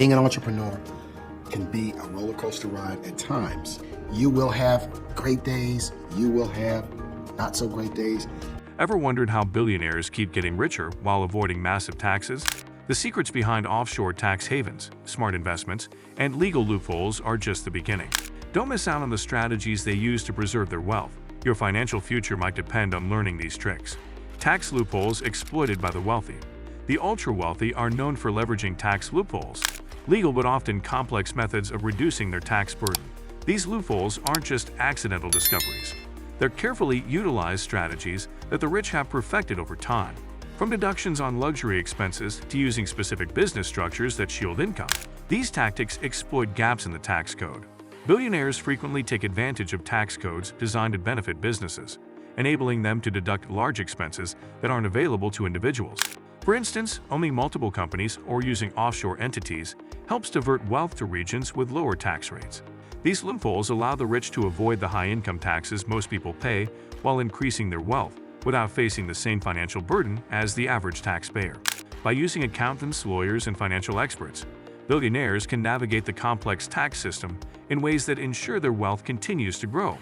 Being an entrepreneur can be a roller coaster ride at times. You will have great days, you will have not so great days. Ever wondered how billionaires keep getting richer while avoiding massive taxes? The secrets behind offshore tax havens, smart investments, and legal loopholes are just the beginning. Don't miss out on the strategies they use to preserve their wealth. Your financial future might depend on learning these tricks. Tax loopholes exploited by the wealthy. The ultra-wealthy are known for leveraging tax loopholes, legal but often complex methods of reducing their tax burden. These loopholes aren't just accidental discoveries. They're carefully utilized strategies that the rich have perfected over time. From deductions on luxury expenses to using specific business structures that shield income, these tactics exploit gaps in the tax code. Billionaires frequently take advantage of tax codes designed to benefit businesses, enabling them to deduct large expenses that aren't available to individuals. For instance, owning multiple companies or using offshore entities helps divert wealth to regions with lower tax rates. These loopholes allow the rich to avoid the high income taxes most people pay while increasing their wealth without facing the same financial burden as the average taxpayer. By using accountants, lawyers, and financial experts, billionaires can navigate the complex tax system in ways that ensure their wealth continues to grow,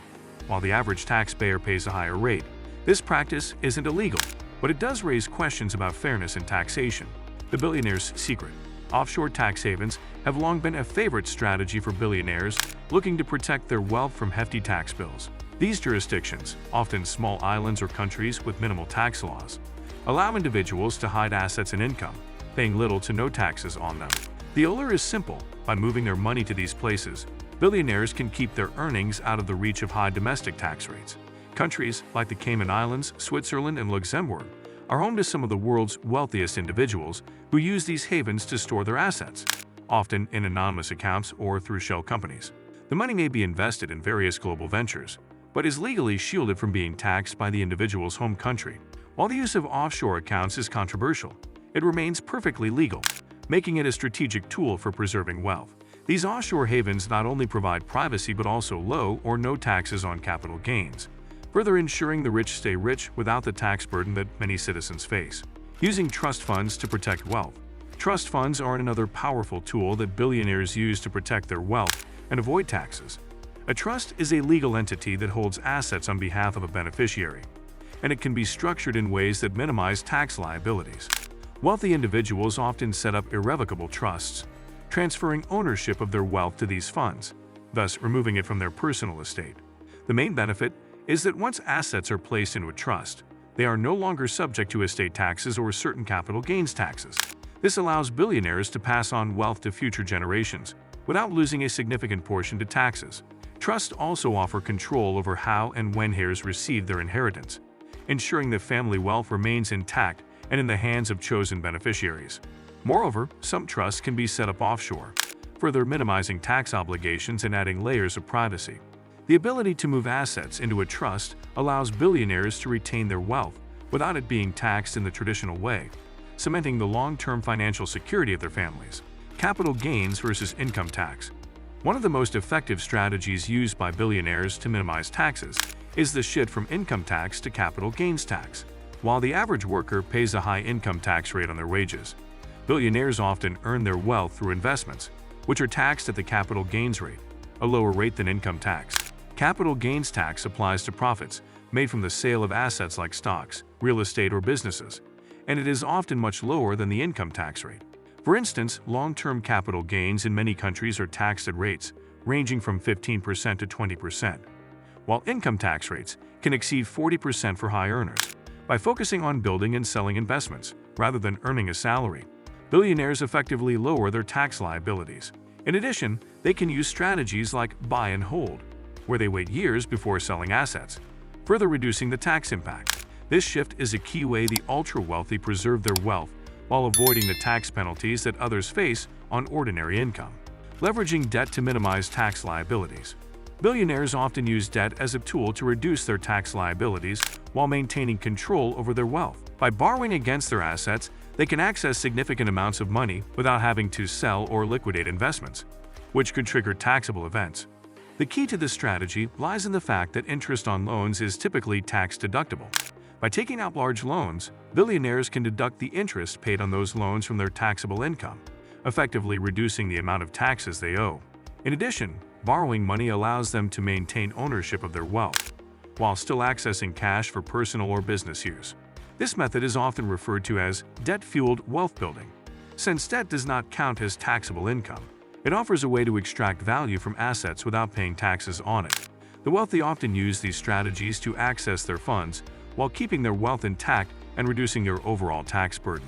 while the average taxpayer pays a higher rate. This practice isn't illegal, but it does raise questions about fairness in taxation. The billionaire's secret. Offshore tax havens have long been a favorite strategy for billionaires looking to protect their wealth from hefty tax bills. These jurisdictions, often small islands or countries with minimal tax laws, allow individuals to hide assets and income, paying little to no taxes on them. The allure is simple. By moving their money to these places, billionaires can keep their earnings out of the reach of high domestic tax rates. Countries like the Cayman Islands, Switzerland, and Luxembourg are home to some of the world's wealthiest individuals who use these havens to store their assets, often in anonymous accounts or through shell companies. The money may be invested in various global ventures, but is legally shielded from being taxed by the individual's home country. While the use of offshore accounts is controversial, it remains perfectly legal, making it a strategic tool for preserving wealth. These offshore havens not only provide privacy but also low or no taxes on capital gains, further ensuring the rich stay rich without the tax burden that many citizens face. Using trust funds to protect wealth. Trust funds are another powerful tool that billionaires use to protect their wealth and avoid taxes. A trust is a legal entity that holds assets on behalf of a beneficiary, and it can be structured in ways that minimize tax liabilities. Wealthy individuals often set up irrevocable trusts, transferring ownership of their wealth to these funds, thus removing it from their personal estate. The main benefit is that once assets are placed into a trust, they are no longer subject to estate taxes or certain capital gains taxes. This allows billionaires to pass on wealth to future generations without losing a significant portion to taxes. Trusts also offer control over how and when heirs receive their inheritance, ensuring that family wealth remains intact and in the hands of chosen beneficiaries. Moreover, some trusts can be set up offshore, further minimizing tax obligations and adding layers of privacy. The ability to move assets into a trust allows billionaires to retain their wealth without it being taxed in the traditional way, cementing the long-term financial security of their families. Capital gains versus income tax. One of the most effective strategies used by billionaires to minimize taxes is the shift from income tax to capital gains tax. While the average worker pays a high income tax rate on their wages, billionaires often earn their wealth through investments, which are taxed at the capital gains rate, a lower rate than income tax. Capital gains tax applies to profits made from the sale of assets like stocks, real estate, or businesses, and it is often much lower than the income tax rate. For instance, long-term capital gains in many countries are taxed at rates ranging from 15% to 20%, while income tax rates can exceed 40% for high earners. By focusing on building and selling investments rather than earning a salary, billionaires effectively lower their tax liabilities. In addition, they can use strategies like buy and hold, where they wait years before selling assets, further reducing the tax impact. This shift is a key way the ultra-wealthy preserve their wealth while avoiding the tax penalties that others face on ordinary income. Leveraging debt to minimize tax liabilities. Billionaires often use debt as a tool to reduce their tax liabilities while maintaining control over their wealth. By borrowing against their assets, they can access significant amounts of money without having to sell or liquidate investments, which could trigger taxable events. The key to this strategy lies in the fact that interest on loans is typically tax-deductible. By taking out large loans, billionaires can deduct the interest paid on those loans from their taxable income, effectively reducing the amount of taxes they owe. In addition, borrowing money allows them to maintain ownership of their wealth, while still accessing cash for personal or business use. This method is often referred to as debt-fueled wealth building. Since debt does not count as taxable income, it offers a way to extract value from assets without paying taxes on it. The wealthy often use these strategies to access their funds while keeping their wealth intact and reducing their overall tax burden.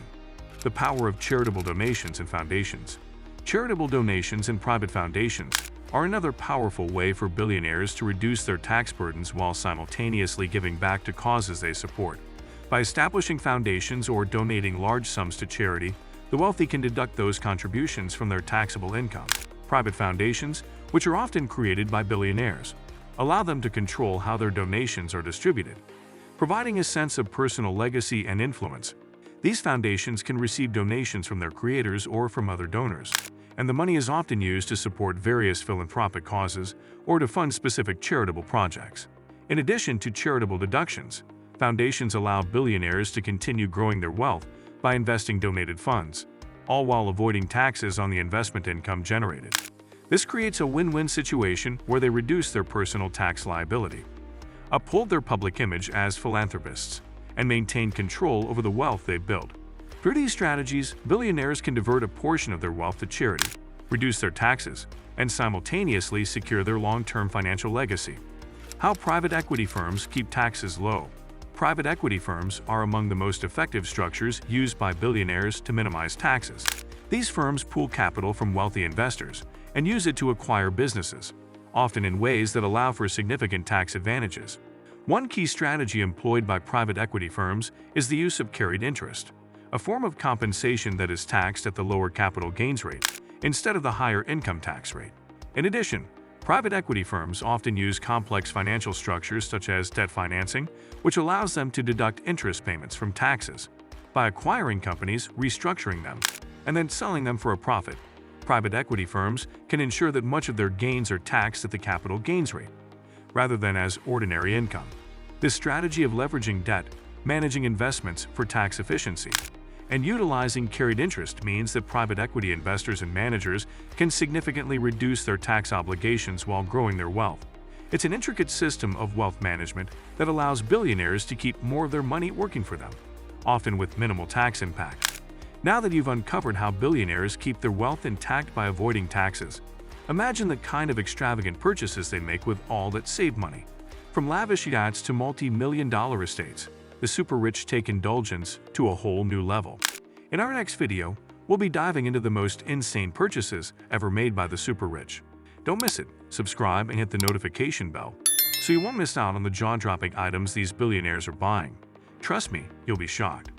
The power of charitable donations and foundations. Charitable donations and private foundations are another powerful way for billionaires to reduce their tax burdens while simultaneously giving back to causes they support. By establishing foundations or donating large sums to charity, the wealthy can deduct those contributions from their taxable income. Private foundations, which are often created by billionaires, allow them to control how their donations are distributed, providing a sense of personal legacy and influence. These foundations can receive donations from their creators or from other donors, and the money is often used to support various philanthropic causes or to fund specific charitable projects. In addition to charitable deductions, foundations allow billionaires to continue growing their wealth by investing donated funds, all while avoiding taxes on the investment income generated. This creates a win-win situation where they reduce their personal tax liability, uphold their public image as philanthropists, and maintain control over the wealth they've built. Through these strategies, billionaires can divert a portion of their wealth to charity, reduce their taxes, and simultaneously secure their long-term financial legacy. How private equity firms keep taxes low. Private equity firms are among the most effective structures used by billionaires to minimize taxes. These firms pool capital from wealthy investors and use it to acquire businesses, often in ways that allow for significant tax advantages. One key strategy employed by private equity firms is the use of carried interest, a form of compensation that is taxed at the lower capital gains rate instead of the higher income tax rate. In addition, private equity firms often use complex financial structures such as debt financing, which allows them to deduct interest payments from taxes. By acquiring companies, restructuring them, and then selling them for a profit, private equity firms can ensure that much of their gains are taxed at the capital gains rate, rather than as ordinary income. This strategy of leveraging debt, managing investments for tax efficiency, and utilizing carried interest means that private equity investors and managers can significantly reduce their tax obligations while growing their wealth. It's an intricate system of wealth management that allows billionaires to keep more of their money working for them, often with minimal tax impact. Now that you've uncovered how billionaires keep their wealth intact by avoiding taxes, imagine the kind of extravagant purchases they make with all that saved money. From lavish yachts to multi-million-dollar estates, the super rich take indulgence to a whole new level. In our next video, we'll be diving into the most insane purchases ever made by the super rich. Don't miss it. Subscribe and hit the notification bell so you won't miss out on the jaw-dropping items these billionaires are buying. Trust me, you'll be shocked.